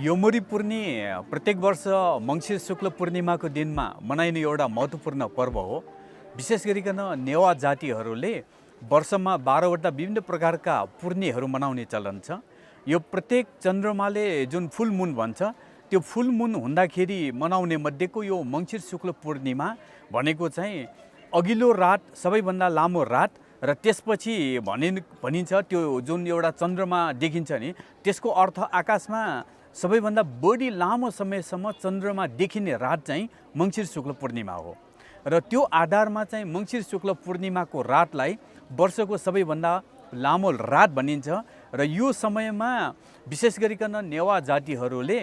योमरी पूर्णे प्रत्येक वर्ष मङ्सिर शुक्ल पूर्णिमाको दिनमा मनाइने एउटा महत्त्वपूर्ण पर्व हो। विशेष गरिकन नेवा जातिहरूले वर्षमा 12वटा विभिन्न प्रकारका पूर्णेहरू मनाउने चलन छ। यो प्रत्येक चन्द्रमाले जुन फुल मुन भन्छ त्यो फुल मुन हुँदाखेरि मनाउने मध्येको यो मङ्सिर शुक्ल पूर्णिमा भनेको चाहिँ अघिल्लो रात सबैभन्दा लामो रात र त्यसपछि भनिन्छ त्यो जुन एउटा चन्द्रमा देखिन्छ नि त्यसको अर्थ आकाशमा सबैभन्दा बढी लामो समयसम्म चन्द्रमा देखिने रात चाहिँ मङ्सिर शुक्ल पूर्णिमा हो। र त्यो आधारमा चाहिँ मङ्सिर शुक्ल पूर्णिमाको रातलाई वर्षको सबैभन्दा लामो रात भनिन्छ। र यो समयमा विशेष गरिकन नेवा जातिहरूले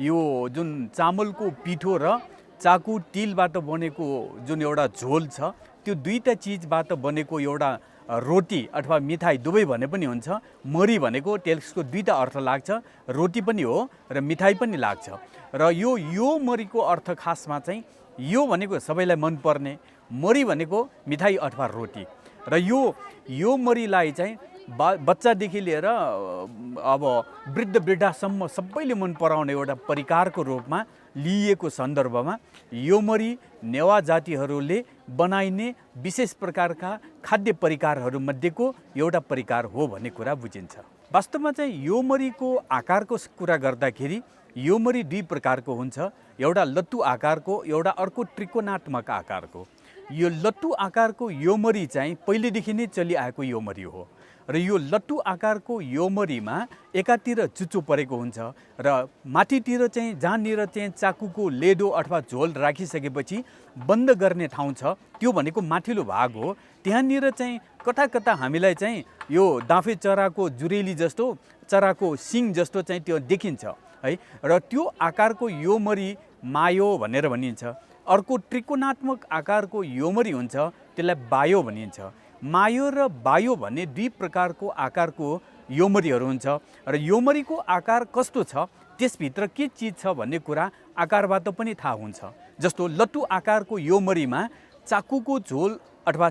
यो जुन चामलको पिठो र चाकु तिलबाट बनेको जुन एउटा झोल छ त्यो दुईटा चिजबाट बनेको एउटा रोटी अथवा मिठाई दुवै भने पनि हुन्छ। मरी भनेको त्यसको दुईटा अर्थ लाग्छ, रोटी पनि हो र मिठाई पनि लाग्छ। र यो मरीको अर्थ खासमा चाहिँ यो भनेको सबैलाई मनपर्ने, मरी भनेको मिठाई अथवा रोटी। र यो मरीलाई चाहिँ बच्चादेखि लिएर अब वृद्धसम्म सबैले मन पराउने एउटा परिकारको रूपमा लिएको सन्दर्भमा यो मरी नेवा जातिहरूले बनाइने विशेष प्रकारका खाद्य परिकारहरूमध्येको एउटा परिकार हो भन्ने कुरा बुझिन्छ। वास्तवमा चाहिँ यो मरीको आकारको कुरा गर्दाखेरि यो मरी दुई प्रकारको हुन्छ, एउटा लट्टु आकारको, एउटा अर्को त्रिकोणात्मक आकारको। यो लट्टु आकारको यो मरी चाहिँ पहिलेदेखि नै चलिआएको यो मरी हो। र यो लट्टु आकारको यो मरीमा एकातिर चुच्चो परेको हुन्छ र माथितिर चाहिँ जहाँनिर चाहिँ चाकुको लेदो अथवा झोल राखिसकेपछि बन्द गर्ने ठाउँ छ त्यो भनेको माथिल्लो भाग हो। त्यहाँनिर चाहिँ कता कता हामीलाई चाहिँ यो दाँफे चराको जुरेली जस्तो, चराको सिङ जस्तो चाहिँ त्यो देखिन्छ है। र त्यो आकारको यो मरी मायो भनेर भनिन्छ। अर्को त्रिकोणात्मक आकारको यो मरी हुन्छ त्यसलाई बायो भनिन्छ। मायो र बायो भन्ने दुई प्रकारको आकारको योमरीहरू हुन्छ। र योमरीको आकार कस्तो छ त्यसभित्र के चिज छ भन्ने कुरा आकारबाट पनि थाहा हुन्छ। जस्तो लट्टु आकारको योमरीमा चाकुको झोल अथवा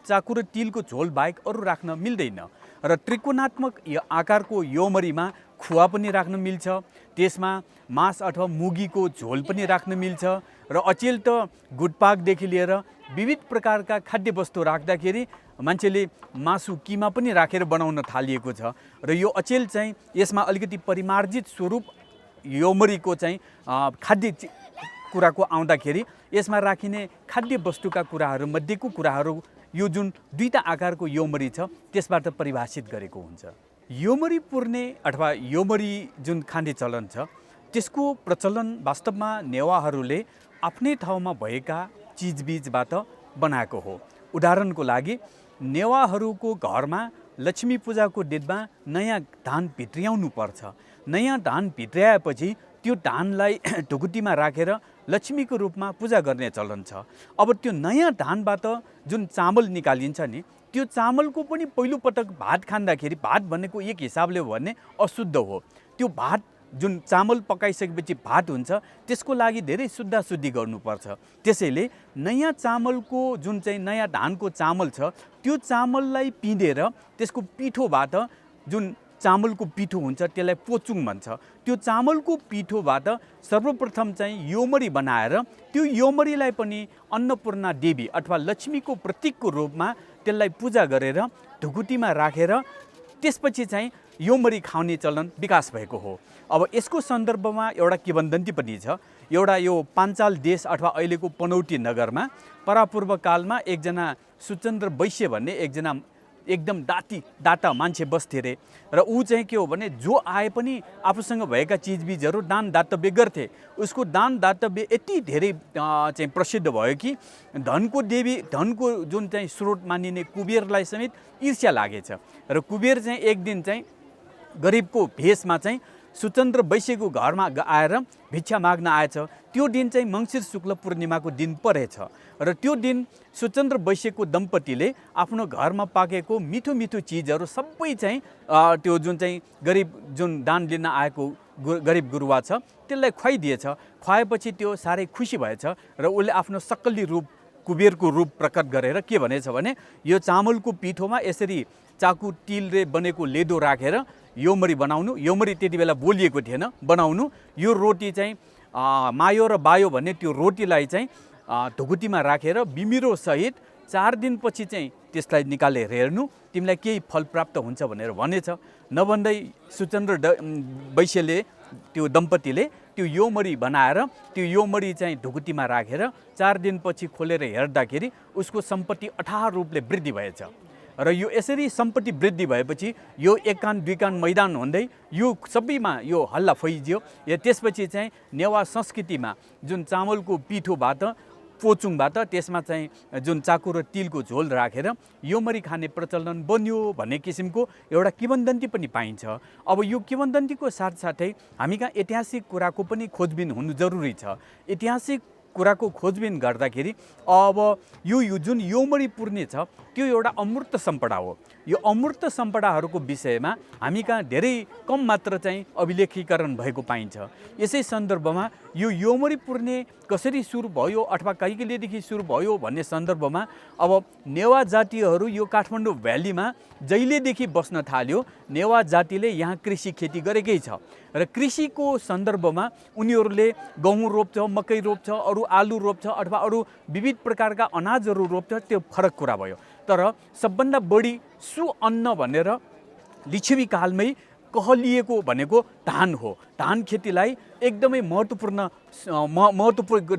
चाकु र तिलको झोल बाहेक अरू राख्न मिल्दैन। र त्रिकोणात्मक आकारको योमरीमा खुवा पनि राख्न मिल्छ, त्यसमा मांस अथवा मुगीको झोल पनि राख्न मिल्छ। र अचेल त गुटपाकदेखि लिएर विविध प्रकारका खाद्य वस्तु राख्दाखेरि मान्छेले मासु किमा पनि राखेर बनाउन थालिएको छ। र यो अचेल चाहिँ यसमा अलिकति परिमार्जित स्वरूप योमरीको चाहिँ खाद्य कुराको आउँदाखेरि यसमा राखिने खाद्य वस्तुका कुराहरूमध्येको कुराहरू यो जुन दुईटा आकारको योमरी छ त्यसबाट परिभाषित गरेको हुन्छ। योमरी पूर्णे अथवा योमरी जुन खाने चलन छ त्यसको प्रचलन वास्तवमा नेवाहरूले आफ्नै ठाउँमा भएका चिजबिजबाट बनाएको हो। उदाहरणको लागि नेवाहरूको घरमा लक्ष्मी पूजाको दिनमा नयाँ धान भित्र्याउनु पर्छ। नयाँ धान भित्र्याएपछि त्यो धानलाई ढुकुटीमा राखेर लक्ष्मीको रूपमा पूजा गर्ने चलन छ। अब त्यो नयाँ धानबाट जुन चामल निकालिन्छ नि त्यो चामलको पनि पहिलोपटक भात खाँदाखेरि भात भनेको एक हिसाबले हो भने अशुद्ध हो। त्यो भात जुन चामल पकाइसकेपछि भात हुन्छ त्यसको लागि धेरै शुद्धाशुद्धि गर्नुपर्छ। त्यसैले नयाँ चामलको जुन चाहिँ नयाँ धानको चामल छ त्यो चामललाई पिँधेर त्यसको पिठोबाट जुन चामलको पिठो हुन्छ त्यसलाई पोचुङ भन्छ। त्यो चामलको पिठोबाट सर्वप्रथम चाहिँ योमरी बनाएर त्यो योमरीलाई पनि अन्नपूर्णा देवी अथवा लक्ष्मीको प्रतीकको रूपमा त्यसलाई पूजा गरेर ढुकुटीमा राखेर त्यसपछि चाहिँ योमरी खाउने चलन विकास भएको हो। अब यसको सन्दर्भमा एउटा किंवदन्ती पनि छ। एउटा यो पाञ्चाल देश अथवा अहिलेको पनौती नगरमा परापूर्व कालमा एकजना सुचन्द्र वैश्य भन्ने एकजना एकदम दाता मान्छे बस्थे रे। र ऊ चाहिँ के हो भने जो आए पनि आफूसँग भएका चिजबिजहरू दान दातव्य गर्थे। उसको दान दातव्य यति धेरै चाहिँ प्रसिद्ध भयो कि धनको जुन चाहिँ स्रोत मानिने कुबेरलाई समेत ईर्ष्या लागेछ। र कुबेर चाहिँ एक दिन चाहिँ गरिबको भेषमा चाहिँ सुचन्द्र वैश्यको घरमा आएर भिक्षा माग्न आएछ। त्यो दिन चाहिँ मङ्सिर शुक्ल पूर्णिमाको दिन परेछ। र त्यो दिन सुचन्द्र वैश्यको दम्पतिले आफ्नो घरमा पाकेको मिठो मिठो चिजहरू सबै चाहिँ त्यो जुन चाहिँ गरिब जुन दान लिन आएको गरिब गुरुवा छ त्यसलाई खुवाइदिएछ। खुवाएपछि त्यो साह्रै खुसी भएछ र उसले आफ्नो सक्कली रूप कुबेरको रूप प्रकट गरेर के भनेछ भने यो चामलको पिठोमा यसरी चाकु तिलले बनेको लेदो राखेर योमरी बनाउनु, योमरी त्यति बेला बोलिएको थिएन, बनाउनु, यो रोटी चाहिँ मायो र बायो भन्ने त्यो रोटीलाई चाहिँ ढुकुटीमा राखेर बिमिरो सहित 4 दिनपछि चाहिँ त्यसलाई निकालेर हेर्नु, तिमीलाई केही फल प्राप्त हुन्छ भनेर भनेछ। नभन्दै सुचन्द्र वैश्यले त्यो दम्पतिले त्यो योमरी बनाएर त्यो योमरी चाहिँ ढुकुटीमा राखेर 4 दिनपछि खोलेर हेर्दाखेरि उसको सम्पत्ति अथाह रूपले वृद्धि भएछ। र यो यसरी सम्पत्ति वृद्धि भएपछि यो 1 कान 2 कान मैदान हुँदै यो सबैमा यो हल्ला फैजियो। त्यसपछि चाहिँ नेवा संस्कृतिमा जुन चामलको पिठोबाट पोचुङबाट त्यसमा चाहिँ जुन चाकु र तिलको झोल राखेर योमरी खाने प्रचलन बन्यो भन्ने किसिमको एउटा किंवदन्ती पनि पाइन्छ। अब यो किंवदन्तीको साथसाथै हामी कहाँ ऐतिहासिक कुराको पनि खोजबिन हुनु जरुरी छ। ऐतिहासिक कुराको खोजबिन गर्दाखेरि अब यो जुन योमरी पुर्ने छ त्यो एउटा अमूर्त सम्पदा हो। यो अमूर्त सम्पदाहरूको विषयमा हामी कहाँ धेरै कम मात्र चाहिँ अभिलेखीकरण भएको पाइन्छ। यसै सन्दर्भमा यो योमरी पुर्ने कसरी सुरु भयो अथवा कैकलेदेखि सुरु भयो भन्ने सन्दर्भमा अब नेवा जातिहरू यो काठमाडौँ भ्यालीमा जहिलेदेखि बस्न थाल्यो नेवा जातिले यहाँ कृषि खेती गरेकै छ र कृषिको सन्दर्भमा उनीहरूले गहुँ रोप्छ, मकै रोप्छ, अरू आलु रोप्छ अथवा अरू विविध प्रकारका अनाजहरू रोप्छ, त्यो फरक कुरा भयो। तर सबभन्दा बढी सुअन्न भनेर लिच्छवी कालमै कहलिएको भनेको धान हो। धान खेतीलाई एकदमै महत्त्व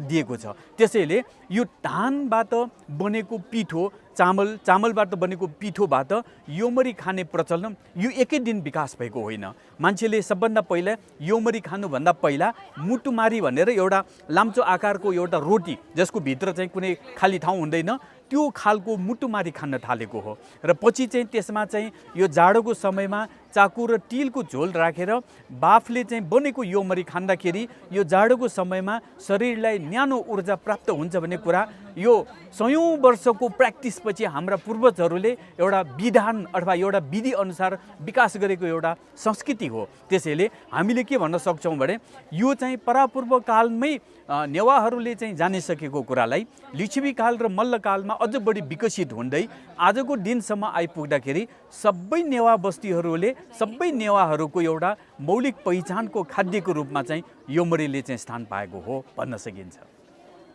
दिएको छ। त्यसैले यो धानबाट बनेको पिठो चामलबाट बनेको पिठोबाट योमरी खाने प्रचलन यो एकै दिन विकास भएको होइन। मान्छेले सबभन्दा पहिला योमरी खानुभन्दा पहिला मुटुमारी भनेर एउटा लाम्चो आकारको एउटा रोटी जसको भित्र चाहिँ कुनै खाली ठाउँ हुँदैन त्यो खालको मुटुमारी खान थालेको हो। र पछि चाहिँ त्यसमा चाहिँ यो जाडोको समयमा चाकु र तिलको झोल राखेर बाफले चाहिँ बनेको योमरी खाँदाखेरि यो जाडोको समयमा शरीरलाई न्यानो ऊर्जा प्राप्त हुन्छ भन्ने कुरा यो 100औं वर्षको प्र्याक्टिसपछि हाम्रा पूर्वजहरूले एउटा विधान अथवा एउटा विधि अनुसार विकास गरेको एउटा संस्कृति हो। त्यसैले हामीले के भन्न सक्छौँ भने यो चाहिँ परापूर्व कालमै नेवाहरूले चाहिँ जानिसकेको कुरालाई लिच्छवी काल र मल्लकालमा अझ बढी विकसित हुँदै आजको दिनसम्म आइपुग्दाखेरि सबै नेवा बस्तीहरूले सबै नेवाहरूको एउटा मौलिक पहिचानको खाद्यको रूपमा चाहिँ योमरीले चाहिँ स्थान पाएको हो भन्न सकिन्छ।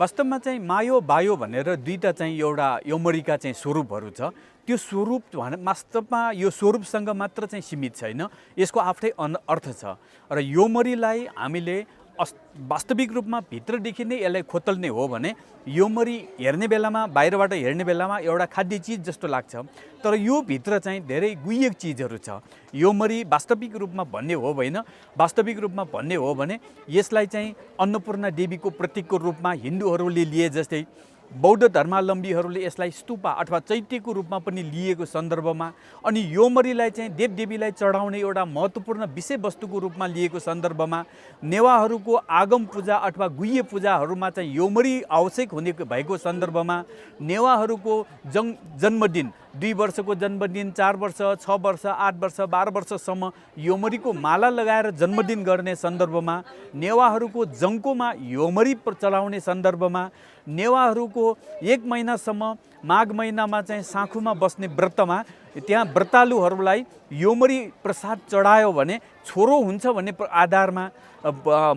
वास्तवमा चाहिँ मायो बायो भनेर दुईटा चाहिँ एउटा योमरीका चाहिँ स्वरूपहरू छ। त्यो स्वरूप वास्तवमा यो स्वरूपसँग मात्र चाहिँ सीमित छैन, यसको आफ्नै अर्थ छ। र योमरीलाई हामीले वास्तविक रूपमा भित्रदेखि नै यसलाई खोतल्ने हो भने योमरी हेर्ने बेलामा बाहिरबाट हेर्ने बेलामा एउटा खाद्य चिज जस्तो लाग्छ, तर यो भित्र चाहिँ धेरै गुह्यक चिजहरू छ। योमरी वास्तविक रूपमा भन्ने हो होइन, वास्तविक रूपमा भन्ने हो भने यसलाई चाहिँ अन्नपूर्णा देवीको प्रतीकको रूपमा हिन्दूहरूले लिए जस्तै बौद्ध धर्मावलम्बीहरूले यसलाई स्तूपा अथवा चैत्यको रूपमा पनि लिएको सन्दर्भमा अनि योमरीलाई चाहिँ देवदेवीलाई चढाउने एउटा महत्त्वपूर्ण विषयवस्तुको रूपमा लिएको सन्दर्भमा नेवाहरूको आगम पूजा अथवा गुह्य पूजाहरूमा चाहिँ योमरी आवश्यक हुने भएको सन्दर्भमा नेवाहरूको जन्मदिन 2 वर्षको जन्मदिन, 4 वर्ष, 6 वर्ष, 8 वर्ष, 12 वर्षसम्म योमरीको माला लगाएर जन्मदिन गर्ने सन्दर्भमा नेवाहरूको जङ्कोमा योमरी चलाउने सन्दर्भमा नेवाहरूको 1 महिनासम्म माघ महिनामा चाहिँ साँखुमा बस्ने व्रतमा त्यहाँ व्रतालुहरूलाई योमरी प्रसाद चढायो भने छोरो हुन्छ भन्ने आधारमा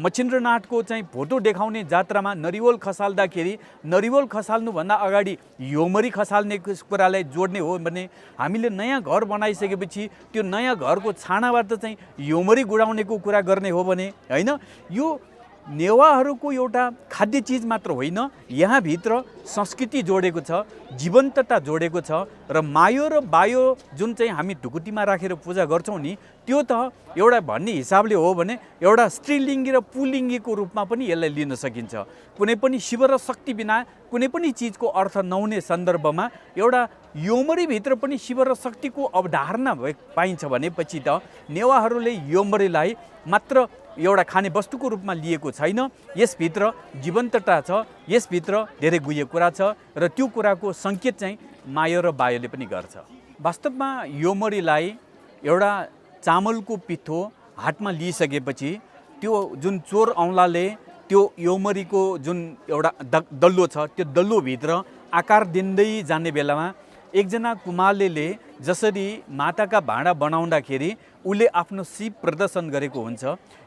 मच्छिन्द्रनाथको चाहिँ फोटो देखाउने जात्रामा नरिवल खसाल्दाखेरि नरिवल खसाल्नुभन्दा अगाडि योमरी खसाल्ने कुरालाई जोड्ने हो भने हामीले नयाँ घर बनाइसकेपछि त्यो नयाँ घरको छानाबाट चाहिँ योमरी गुडाउनेको कुरा गर्ने हो भने होइन, यो नेवाहरूको एउटा खाद्य चिज मात्र होइन, यहाँभित्र संस्कृति जोडेको छ, जीवन्तता जोडेको छ। र मायो र बायो जुन चाहिँ हामी ढुकुटीमा राखेर पूजा गर्छौँ नि त्यो त एउटा भन्ने हिसाबले हो भने एउटा स्त्रीलिङ्गी र पुल्लिङ्गीको रूपमा पनि यसलाई लिन सकिन्छ। कुनै पनि शिव र शक्ति बिना कुनै पनि चिजको अर्थ नहुने सन्दर्भमा एउटा योमरीभित्र पनि शिव र शक्तिको अवधारणा पाइन्छ भनेपछि त नेवाहरूले योमरीलाई मात्र एउटा खाने वस्तुको रूपमा लिएको छैन, यसभित्र जीवन्तता छ, यसभित्र धेरै गुह्य कुरा छ र त्यो कुराको सङ्केत चाहिँ मायो र बायोले पनि गर्छ। वास्तवमा योमरीलाई एउटा चामलको पिठो हातमा लिइसकेपछि त्यो जुन चोर औँलाले त्यो योमरीको जुन एउटा दल्लो छ त्यो दल्लोभित्र आकार दिँदै जाने बेलामा एकजना कुमालेले जसरी माटाका भाँडा बनाउँदाखेरि उसले आफ्नो सिप प्रदर्शन गरेको हुन्छ,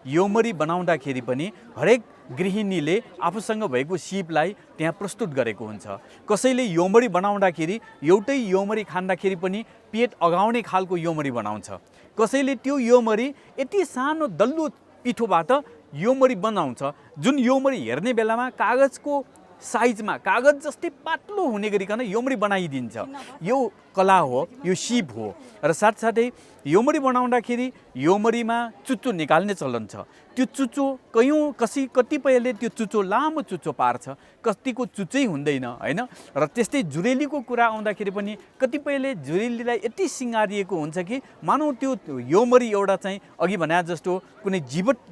योमरी बनाउँदाखेरि पनि हरेक गृहिणीले आफूसँग भएको सिपलाई त्यहाँ प्रस्तुत गरेको हुन्छ। कसैले योमरी बनाउँदाखेरि एउटै योमरी खाँदाखेरि पनि पेट अगाउने खालको योमरी बनाउँछ। कसैले त्यो योमरी यति सानो दल्लो पिठोबाट योमरी बनाउँछ, जुन योमरी हेर्ने बेलामा कागजको साइजमा कागज जस्तै पातलो हुने गरिकन योमरी बनाइदिन्छ। यो कला हो, यो सिप हो। र साथसाथै योमरी बनाउँदाखेरि योमरीमा चुच्चो निकाल्ने चलन छ। त्यो चुच्चो कतिपयले त्यो चुच्चो लामो चुच्चो पार्छ, कतिको चुच्चै हुँदैन हैन। र त्यस्तै जुरेलीको कुरा आउँदाखेरि पनि कतिपयले जुरेलीलाई यति सिँगारिएको हुन्छ कि मानौ त्यो योमरी एउटा चाहिँ अघि भने जस्तो कुनै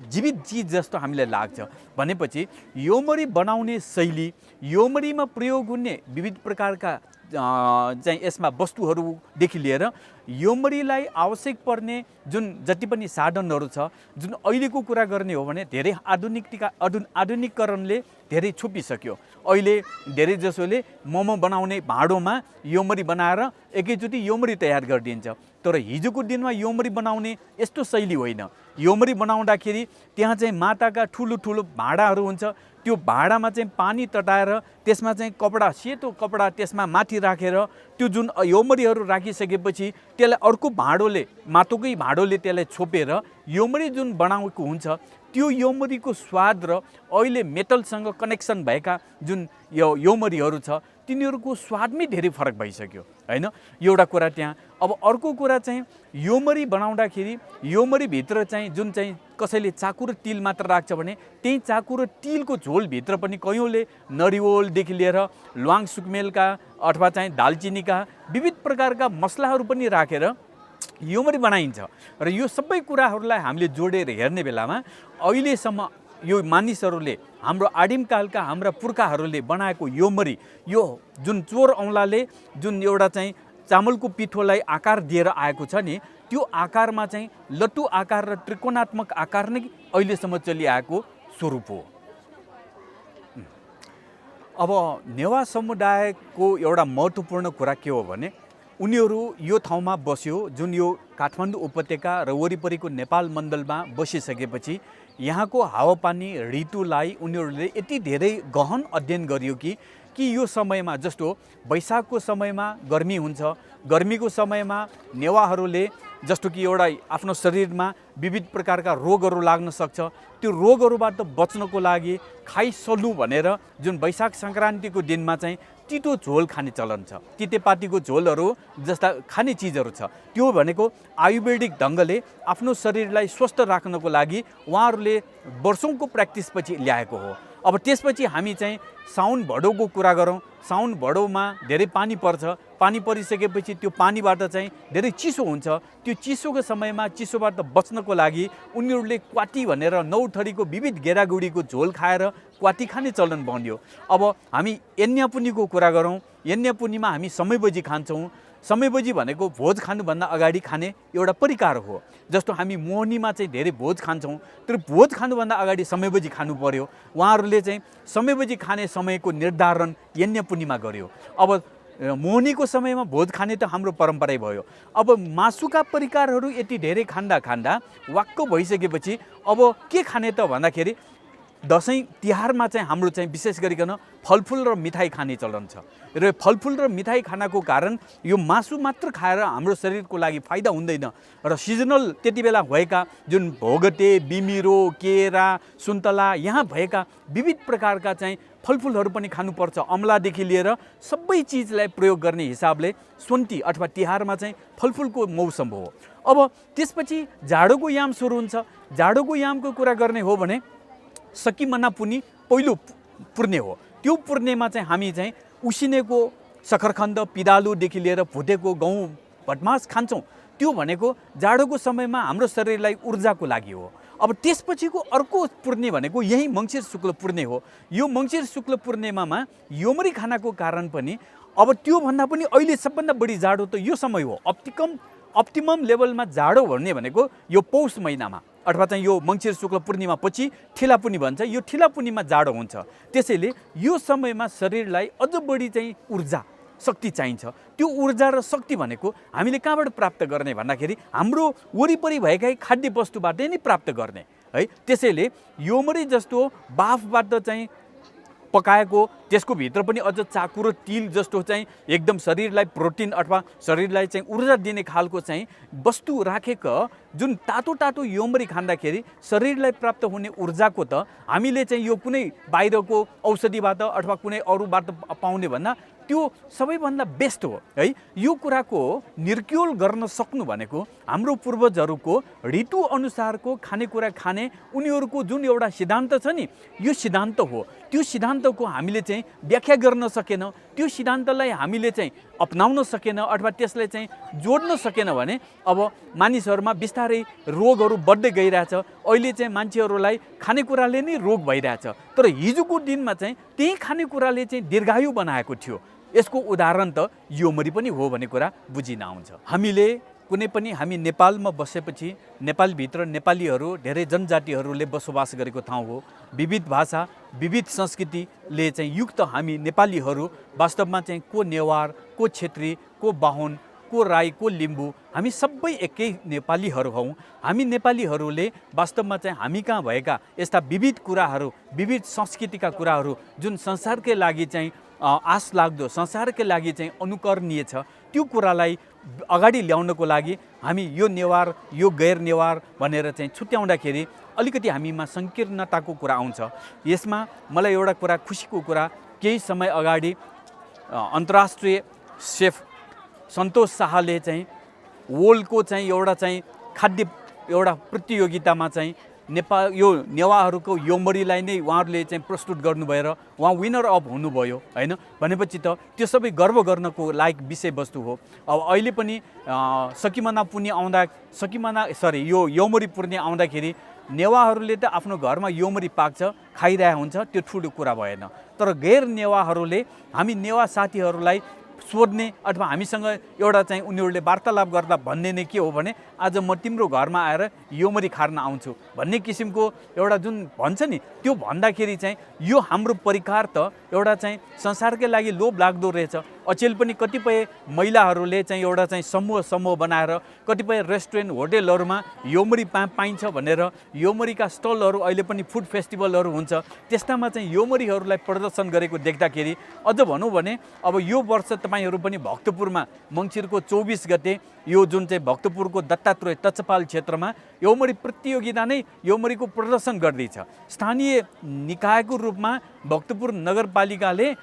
जीवित चिज जस्तो हामीलाई लाग्छ। भनेपछि योमरी बनाउने शैली, योमरीमा प्रयोग हुने विविध प्रकारका चाहिँ यसमा वस्तुहरूदेखि लिएर योमरीलाई आवश्यक पर्ने जुन जति पनि साधनहरू छ, जुन अहिलेको कुरा गर्ने हो भने धेरै आधुनिकीकरणले धेरै छोपिसक्यो। अहिले धेरै जसोले मोमो बनाउने भाँडोमा योमरी बनाएर एकैचोटि योमरी तयार गरिदिन्छ। तर हिजोको दिनमा योमरी बनाउने यस्तो शैली होइन। योमरी बनाउँदाखेरि त्यहाँ चाहिँ माटाका ठुलो ठुलो भाँडाहरू हुन्छ। त्यो भाँडामा चाहिँ पानी तताएर त्यसमा चाहिँ कपडा, सेतो कपडा त्यसमा माथि राखेर त्यो जुन योमरीहरू राखिसकेपछि त्यसलाई अर्को भाँडोले, माटोकै भाँडोले त्यसलाई छोपेर योमरी जुन बनाएको हुन्छ, त्यो योमरीको स्वाद र अहिले मेटलसँग कनेक्सन भएका जुन योमरीहरू छ तिनीहरूको स्वादमै धेरै फरक भइसक्यो हैन। एउटा कुरा त्यहाँ। अब अर्को कुरा चाहिँ योमरी बनाउँदाखेरि योमरीभित्र चाहिँ जुन चाहिँ कसैले चाकु र तिल मात्र राख्छ भने त्यही चाकु र तिलको झोलभित्र पनि कयौँले नरिवलदेखि लिएर ल्वाङ सुकमेलका अथवा चाहिँ दालचिनीका विविध प्रकारका मसलाहरू पनि राखेर योमरी बनाइन्छ। र यो सबै कुराहरूलाई हामीले जोडेर हेर्ने बेलामा अहिलेसम्म यो मानिसहरूले, हाम्रो आदिमकालका हाम्रा पुर्खाहरूले बनाएको योमरी, यो जुन चोर औँलाले जुन एउटा चाहिँ चामलको पिठोलाई आकार दिएर आएको छ नि, त्यो आकारमा चाहिँ लट्टु आकार र त्रिकोणात्मक आकार नै अहिलेसम्म चलिआएको स्वरूप हो। अब नेवा समुदायको एउटा महत्त्वपूर्ण कुरा के हो भने उनीहरू यो ठाउँमा बस्यो, जुन यो काठमाडौँ उपत्यका र वरिपरिको नेपाल मण्डलमा बसिसकेपछि यहाँको हावापानी ऋतुलाई उनीहरूले यति धेरै गहन अध्ययन गरियो कि यो समयमा जस्तो वैशाखको समयमा गर्मी हुन्छ, गर्मीको समयमा नेवाहरूले जस्तो कि एउटा आफ्नो शरीरमा विविध प्रकारका रोगहरू लाग्न सक्छ, त्यो रोगहरूबाट बच्नको लागि खाइसल्नु भनेर जुन वैशाख सङ्क्रान्तिको दिनमा चाहिँ तितो झोल खाने चलन छ। तितेपातीको झोलहरू जस्ता खाने चिजहरू छ। त्यो भनेको आयुर्वेदिक ढङ्गले आफ्नो शरीरलाई स्वस्थ राख्नको लागि उहाँहरूले वर्षौँको प्र्याक्टिसपछि ल्याएको हो। अब त्यसपछि हामी चाहिँ साउन भदौको कुरा गरौँ। साउन भदौमा धेरै पानी पर्छ, पानी परिसकेपछि त्यो पानीबाट चाहिँ धेरै चिसो हुन्छ। त्यो चिसोको समयमा चिसोबाट बच्नको लागि उनीहरूले क्वाटी भनेर 9 थरीको विविध गेडागुडीको झोल खाएर क्वाटी खाने चलन बन्यो। अब हामी यन्यापुनीको कुरा गरौँ। यन्यापुनीमा हामी समयबजी खान्छौँ। समयबजी भनेको भोज खानुभन्दा अगाडि खाने एउटा परिकार हो। जस्तो हामी मोहनीमा चाहिँ धेरै भोज खान्छौँ, तर भोज खानुभन्दा अगाडि समयबजी खानु पर्यो। उहाँहरूले चाहिँ समयबजी खाने समयको निर्धारण यन्यापुनीमा गर्यो। अब मोहनीको समयमा भोज खाने त हाम्रो परम्परै भयो। अब मासुका परिकारहरू यति धेरै खाँदा वाक्क भइसकेपछि अब के खाने त भन्दाखेरि दसैँ तिहारमा चाहिँ हाम्रो चाहिँ विशेष गरिकन फलफुल र मिठाई खाने चलन छ। र फलफुल र मिठाई खानाको कारण यो मासु मात्र खाएर हाम्रो शरीरको लागि फाइदा हुँदैन। र सिजनल त्यति बेला भएका जुन भोगटे, बिमिरो, केरा, सुन्तला यहाँ भएका विविध प्रकारका चाहिँ फलफुलहरू पनि खानुपर्छ। अमलादेखि लिएर सबै चिजलाई प्रयोग गर्ने हिसाबले सोन्ती अथवा तिहारमा चाहिँ फलफुलको मौसम हो। अब त्यसपछि जाडोको याम सुरु हुन्छ। जाडोको यामको कुरा गर्ने हो भने सकिमना पुनी पहिलो पूर्णे हो। त्यो पूर्णेमा चाहिँ हामी चाहिँ उसिनेको सखरखण्ड, पिदालुदेखि लिएर भुटेको गहुँ, भटमास खान्छौँ। त्यो भनेको जाडोको समयमा हाम्रो शरीरलाई ऊर्जाको लागि हो। अब त्यसपछिको अर्को पूर्णे भनेको यही मङ्सिर शुक्ल पूर्णे हो। यो मङ्सिर शुक्ल पूर्णिमामा योमरी खानाको कारण पनि अब त्योभन्दा पनि अहिले सबभन्दा बढी जाडो त यो समय हो। अप्टिमम लेभलमा जाडो भन्ने भनेको यो पौष महिनामा अथवा चाहिँ यो मङ्सिर शुक्ल पूर्णिमा पछि ठिलापुनी भन्छ। यो ठिलापुनीमा जाडो हुन्छ। त्यसैले यो समयमा शरीरलाई अझ बढी चाहिँ ऊर्जा, शक्ति, ऊर्जा दिनको लागि चाहिँ यो समयमा चाहिँ योमरी खानाको प्रयोग गरिन्छ। अब शक्ति चाहिन्छ। त्यो ऊर्जा र शक्ति भनेको हामीले कहाँबाट प्राप्त गर्ने भन्दाखेरि हाम्रो वरिपरि भएका खाद्य वस्तुबाट नै प्राप्त गर्ने है। त्यसैले योमरी जस्तो बाफबाट चाहिँ पकाएको, त्यसको भित्र पनि अझ चाकु र तिल जस्तो चाहिँ एकदम शरीरलाई प्रोटिन अथवा शरीरलाई चाहिँ ऊर्जा दिने खालको चाहिँ वस्तु राखेको जुन तातो तातो योमरी खाँदाखेरि शरीरलाई प्राप्त हुने ऊर्जाको त हामीले चाहिँ यो कुनै बाहिरको औषधिबाट अथवा कुनै अरूबाट पाउने भन्दा त्यो सबैभन्दा बेस्ट हो है। यो कुराको निर्क्युल गर्न सक्नु भनेको हाम्रो पूर्वजहरूको ऋतु अनुसारको खानेकुरा खाने उनीहरूको जुन एउटा सिद्धान्त छ नि, यो सिद्धान्त हो। त्यो सिद्धान्तको हामीले चाहिँ व्याख्या गर्न सकेनौँ, त्यो सिद्धान्तलाई हामीले चाहिँ अपनाउन सकेन अथवा त्यसलाई चाहिँ जोड्न सकेन भने अब मानिसहरूमा बिस्तारै रोगहरू बढ्दै गइरहेछ। अहिले चाहिँ मान्छेहरूलाई खानेकुराले नै रोग भइरहेछ, तर हिजोको दिनमा चाहिँ त्यही खानेकुराले चाहिँ दीर्घायु बनाएको थियो। यसको उदाहरण त योमरी पनि हो भन्ने कुरा बुझिन आउँछ। हामी नेपालमा बसेपछि नेपालभित्र नेपालीहरू धेरै जनजातिहरूले बसोबास गरेको ठाउँ हो। विविध भाषा, विविध संस्कृतिले चाहिँ युक्त हामी नेपालीहरू वास्तवमा चाहिँ को नेवार, को छेत्री, को बाहुन, को राई, को लिम्बू, हामी सबै एकै नेपालीहरू हौँ। हामी नेपालीहरूले वास्तवमा चाहिँ हामी कहाँ भएका यस्ता विविध कुराहरू, विविध संस्कृतिका कुराहरू जुन संसारकै लागि चाहिँ आश लाग्दो, संसारकै लागि चाहिँ अनुकरणीय छ, त्यो कुरालाई अगाडि ल्याउनको लागि हामी यो नेवार, यो गैर नेवार भनेर चाहिँ छुट्याउँदाखेरि अलिकति हामीमा सङ्कीर्णताको कुरा आउँछ। यसमा मलाई एउटा कुरा, खुसीको कुरा, केही समय अगाडि अन्तर्राष्ट्रिय सेफ सन्तोष शाहले चाहिँ वर्ल्डको चाहिँ एउटा चाहिँ खाद्य एउटा प्रतियोगितामा चाहिँ यो नेवारहरूको योमरीलाई नै उहाँहरूले चाहिँ प्रस्तुत गर्नुभएर उहाँ विनर अफ हुनुभयो हैन। भनेपछि त त्यो सबै गर्व गर्नको लायक विषयवस्तु हो। अब अहिले पनि यो योमरी पूर्णे आउँदाखेरि नेवारहरूले त आफ्नो घरमा योमरी पाक्छ, खाइरहेको हुन्छ, त्यो ठुलो कुरा भएन। तर गैर नेवारहरूले हामी नेवा साथीहरूलाई सोध्ने अथवा हामीसँग एउटा चाहिँ उनीहरूले वार्तालाप गर्दा भन्ने नै के हो भने आज म तिम्रो घरमा आएर योमरी खान आउँछु भन्ने किसिमको एउटा जुन भन्छ नि, त्यो भन्दाखेरि चाहिँ यो हाम्रो परिकार त एउटा चाहिँ संसारकै लागि लोभ लाग्दो रहेछ। अचेल पनि कतिपय महिलाहरूले चाहिँ एउटा चाहिँ समूह बनाएर कतिपय रेस्टुरेन्ट होटेलहरूमा योमरी पाइन्छ भनेर योमरीका स्टलहरू अहिले पनि फुड फेस्टिभलहरू हुन्छ, त्यस्तामा चाहिँ योमरीहरूलाई प्रदर्शन गरेको देख्दाखेरि अझ भनौँ भने अब यो वर्ष तपाईँहरू पनि भक्तपुरमा मङ्सिरको 24 गते यो जुन चाहिँ भक्तपुरको दत्तात्रेय तचपाल क्षेत्रमा योमरी प्रतियोगिता नै योमरीको प्रदर्शन गर्दैछ। स्थानीय निकायको रूपमा भक्तपुर नगरपालिकाले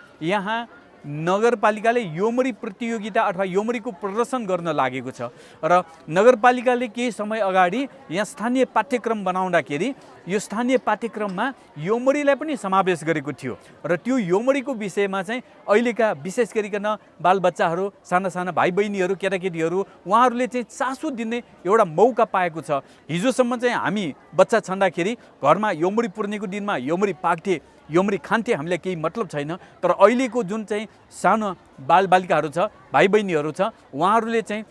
योमरी प्रतियोगिता अथवा योमरीको प्रदर्शन गर्न लागेको छ र नगरपालिकाले केही समय अगाडि यहाँ स्थानीय पाठ्यक्रम बनाउँदाखेरि यो स्थानीय पाठ्यक्रममा योमरीलाई पनि समावेश गरेको थियो र त्यो योमरीको विषयमा चाहिँ अहिलेका विशेष गरिकन बालबच्चाहरू, साना साना भाइ बहिनीहरू, केटाकेटीहरू उहाँहरूले चाहिँ चासो दिने एउटा मौका पाएको छ। हिजोसम्म चाहिँ हामी बच्चा छँदाखेरि घरमा योमरी पूर्णेको दिनमा योमरी पाक्थे, योमरी खान्थे, हामीलाई केही मतलब छैन। तर अहिलेको जुन चाहिँ सानो बालबालिकाहरू छ, भाइ बहिनीहरू छ, उहाँहरूले चाहिँ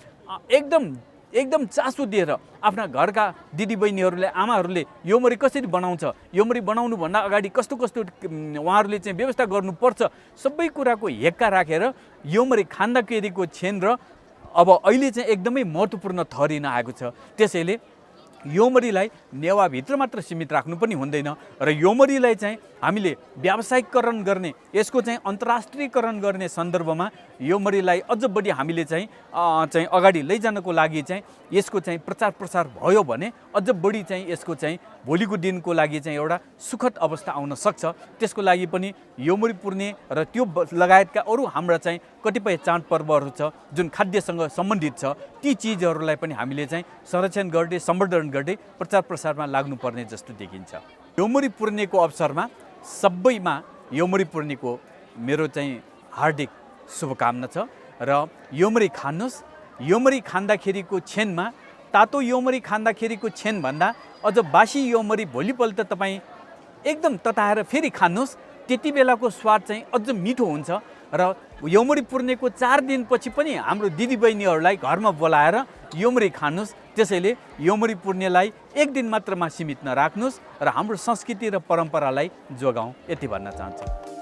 एकदम चासो दिएर आफ्ना घरका दिदीबहिनीहरूले, आमाहरूले योमरी कसरी बनाउँछ, योमरी बनाउनुभन्दा अगाडि कस्तो उहाँहरूले चाहिँ व्यवस्था गर्नुपर्छ, सबै कुराको हेक्का राखेर योमरी खाँदाखेरिको क्षण र अब अहिले चाहिँ एकदमै महत्त्वपूर्ण ठहरिन आएको छ। त्यसैले योमरीलाई नेवाभित्र मात्र सीमित राख्नु पनि हुँदैन र योमरीलाई चाहिँ हामीले व्यावसायिकरण गर्ने, यसको चाहिँ अन्तर्राष्ट्रियकरण गर्ने सन्दर्भमा योमरीलाई अझ बढी हामीले चाहिँ अगाडि लैजानको लागि चाहिँ यसको चाहिँ प्रचार प्रसार भयो भने अझ बढी चाहिँ यसको चाहिँ भोलिको दिनको लागि चाहिँ एउटा सुखद अवस्था आउन सक्छ। त्यसको लागि पनि योमरी पूर्णे र त्यो लगायतका अरू हाम्रा चाहिँ कतिपय चाडपर्वहरू छ जुन खाद्यसँग सम्बन्धित छ, ती चिजहरूलाई पनि हामीले चाहिँ संरक्षण गर्दै सम्वर्धन गर्दै प्रचार प्रसारमा लाग्नुपर्ने जस्तो देखिन्छ। योमरी पूर्णेको अवसरमा सबैमा योमरी पूर्णेको मेरो चाहिँ हार्दिक शुभकामना छ र योमरी खानुहोस्। योमरी खाँदाखेरिको क्षणमा, तातो योमरी खाँदाखेरिको क्षणभन्दा अझ बासी योमरी भोलिपल्ट तपाईँ एकदम तताएर फेरि खानुहोस्, त्यति बेलाको स्वाद चाहिँ अझ मिठो हुन्छ र योमरी पूर्णेको 4 दिनपछि पनि हाम्रो दिदीबहिनीहरूलाई घरमा बोलाएर योमरी खानुहोस्। त्यसैले योमरी पूर्णेलाई 1 दिन मात्रमा सीमित नराख्नुहोस् र हाम्रो संस्कृति र परम्परालाई जोगाउँ, यति भन्न चाहन्छु।